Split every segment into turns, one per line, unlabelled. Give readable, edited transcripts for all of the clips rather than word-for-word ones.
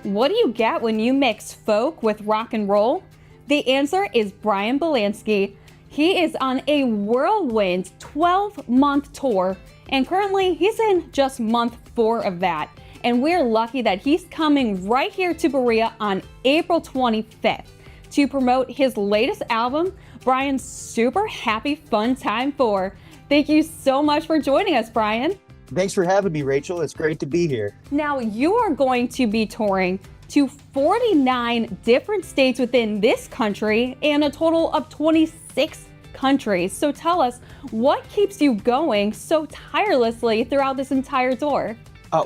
What do you get when you mix folk with rock and roll? The answer is Bryan Bielanski. He is on a Whirlwind 12-month tour, and currently he's in just month 4 of that. And we're lucky that he's coming right here to Berea on April 25th to promote his latest album, Bryan's Super Happy Fun Time 4. Thank you so much for joining us, Bryan.
Thanks for having me, Rachel. It's great to be here.
Now, you are going to be touring to 49 different states within this country and a total of 26 countries. So tell us, what keeps you going so tirelessly throughout this entire tour?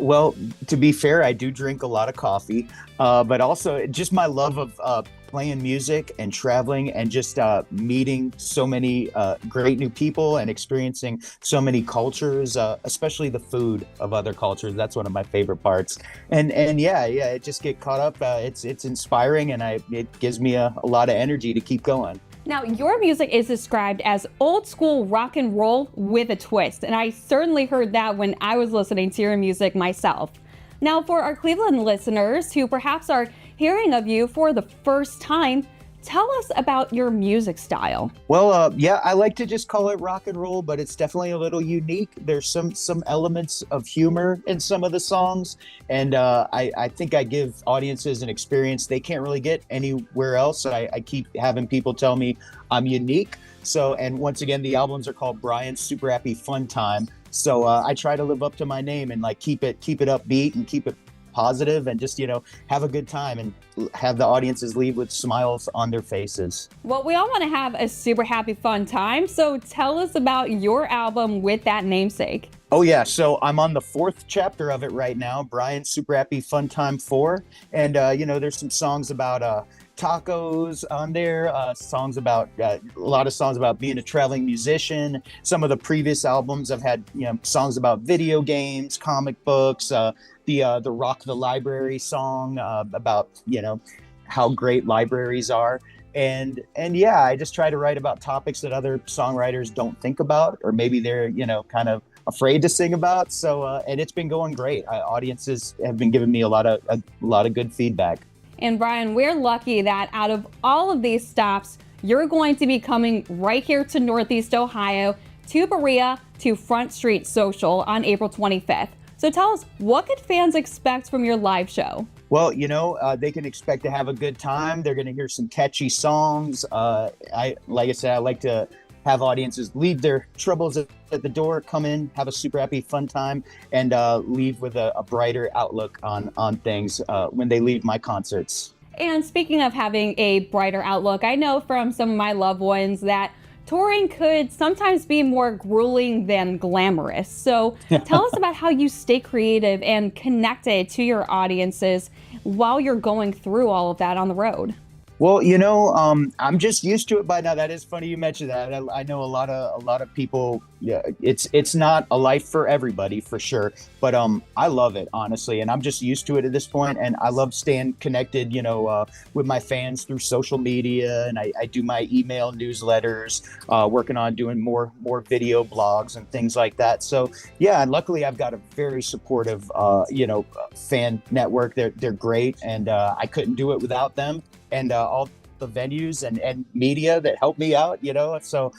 Well, to be fair, I do drink a lot of coffee, but also just my love of playing music and traveling and just meeting so many great new people and experiencing so many cultures, especially the food of other cultures. That's one of my favorite parts. And yeah, it just get caught up. It's inspiring, and it gives me a lot of energy to keep going.
Now, your music is described as old school rock and roll with a twist, and I certainly heard that when I was listening to your music myself. Now, for our Cleveland listeners who perhaps are hearing of you for the first time, tell us about your music style.
Well, yeah, I like to just call it rock and roll, but it's definitely a little unique. There's some elements of humor in some of the songs, and I think I give audiences an experience they can't really get anywhere else. I keep having people tell me I'm unique. So, and once again, the albums are called Bryan's Super Happy Fun Time. So I try to live up to my name and like keep it upbeat and keep it positive and just, have a good time and have the audiences leave with smiles on their faces.
Well, we all want to have a super happy fun time. So tell us about your album with that namesake.
Oh yeah, so I'm on the 4th chapter of it right now, Bryan's Super Happy Fun Time 4. And, there's some songs about tacos on there, a lot of songs about being a traveling musician. Some of the previous albums I've had, songs about video games, comic books, the Rock the Library song about, how great libraries are. And yeah, I just try to write about topics that other songwriters don't think about, or maybe they're, kind of afraid to sing about. So, and it's been going great. Audiences have been giving me a lot of good feedback.
And Bryan, we're lucky that out of all of these stops, you're going to be coming right here to Northeast Ohio, to Berea, to Front Street Social on April 25th. So tell us, what could fans expect from your live show?
Well, they can expect to have a good time. They're going to hear some catchy songs. Like I said, I like to have audiences leave their troubles at the door, come in, have a super happy fun time, and leave with a brighter outlook on things when they leave my concerts.
And speaking of having a brighter outlook, I know from some of my loved ones that touring could sometimes be more grueling than glamorous. So tell us about how you stay creative and connected to your audiences while you're going through all of that on the road.
Well, I'm just used to it by now. That is funny you mentioned that. I know a lot of people. Yeah, it's not a life for everybody, for sure. But I love it, honestly, and I'm just used to it at this point. And I love staying connected, with my fans through social media. And I do my email newsletters, working on doing more video blogs and things like that. So yeah, and luckily I've got a very supportive, fan network. They're great, and I couldn't do it without them. And all the venues and media that help me out, so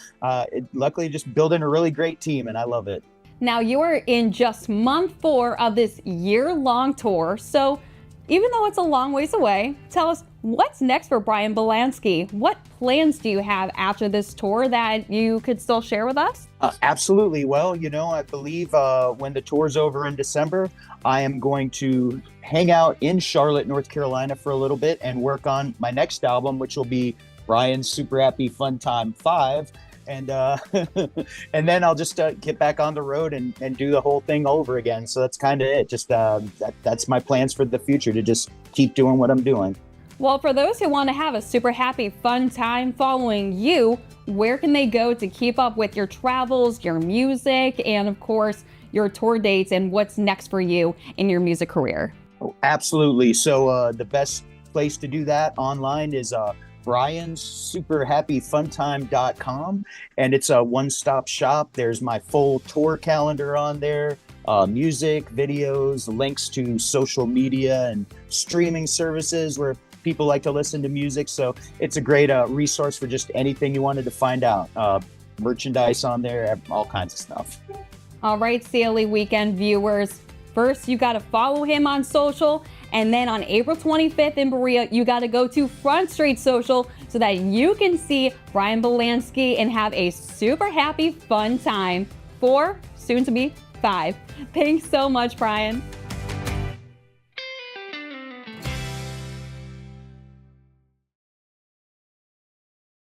luckily just building a really great team, and I love it.
Now, you are in just month 4 of this year-long tour, so even though it's a long ways away, tell us, what's next for Bryan Bielanski? What plans do you have after this tour that you could still share with us?
Absolutely. Well, I believe when the tour's over in December, I am going to hang out in Charlotte, North Carolina for a little bit and work on my next album, which will be Bryan's Super Happy Fun Time 5. And and then I'll just get back on the road and do the whole thing over again. So that's kind of it. Just that's my plans for the future, to just keep doing what I'm doing.
Well, for those who want to have a super happy fun time following you, where can they go to keep up with your travels, your music, and of course, your tour dates and what's next for you in your music career?
Oh, absolutely. So the best place to do that online is bryanssuperhappyfuntime.com, and it's a one-stop shop. There's my full tour calendar on there, music, videos, links to social media and streaming services where people like to listen to music. So it's a great resource for just anything you wanted to find out. Merchandise on there, all kinds of stuff.
All right, Staley Weekend viewers. First, you got to follow him on social. And then on April 25th in Berea, you got to go to Front Street Social so that you can see Bryan Bielanski and have a super happy, fun time. 4, soon to be 5. Thanks so much, Bryan.